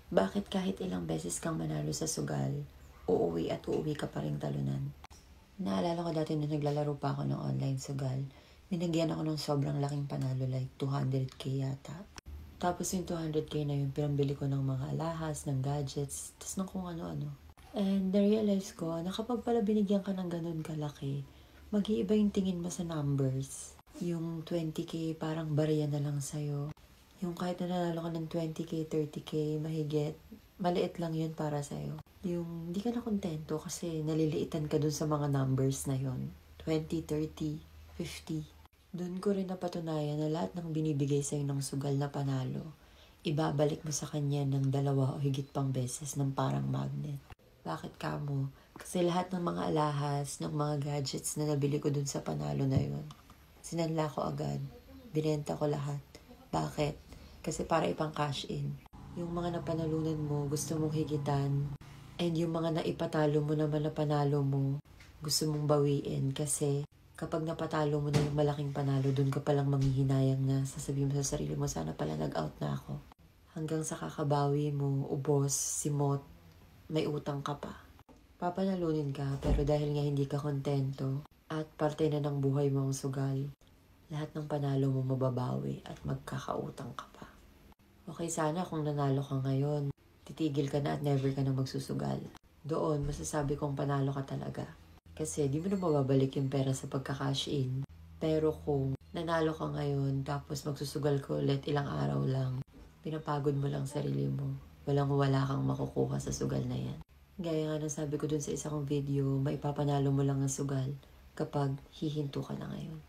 Bakit kahit ilang beses kang manalo sa sugal, uuwi at uuwi ka pa rin talunan? Naalala ko dati na naglalaro pa ako ng online sugal, binigyan ako ng sobrang laking panalo like 200k yata. Tapos yung 200k na yun, pinambili ko ng mga alahas, ng gadgets, tas ng kung ano-ano. And na-realize ko na kapag pala binigyan ka ng ganun kalaki, mag-iiba yung tingin mo sa numbers. Yung 20k parang barya na lang sa'yo. Yung kahit na nanalo ka ng 20k, 30k, mahigit, maliit lang yun para sa'yo. Yung hindi ka na kontento kasi naliliitan ka dun sa mga numbers na yun. 20, 30, 50. Doon ko rin napatunayan na lahat ng binibigay sa'yo ng sugal na panalo, ibabalik mo sa kanya ng 2 o higit pang beses ng parang magnet. Bakit kamo? Kasi lahat ng mga alahas, ng mga gadgets na nabili ko dun sa panalo na yun, sinanla ko agad. Binenta ko lahat. Bakit? Kasi para ipang cash in. Yung mga napanalunan mo, gusto mong higitan. And yung mga naipatalo mo naman na panalo mo, gusto mong bawiin. Kasi kapag napatalo mo na yung malaking panalo, dun ka palang manghihinayang na sasabihin mo sa sarili mo, sana pala nag-out na ako. Hanggang sa kakabawi mo, ubos, simot, may utang ka pa. Papanalunin ka, pero dahil nga hindi ka kontento at parte na ng buhay mo ang sugal, lahat ng panalo mo mababawi at magkakautang ka pa. Okay, sana kung nanalo ka ngayon, titigil ka na at never ka na magsusugal. Doon, masasabi kong panalo ka talaga. Kasi di mo na mababalik yung pera sa pagka-cash in. Pero kung nanalo ka ngayon, tapos magsusugal ko ulit ilang araw lang, pinapagod mo lang sarili mo. Walang-wala kang makukuha sa sugal na yan. Gaya nga ng sabi ko dun sa isa kong video, maipapanalo mo lang ang sugal kapag hihinto ka na ngayon.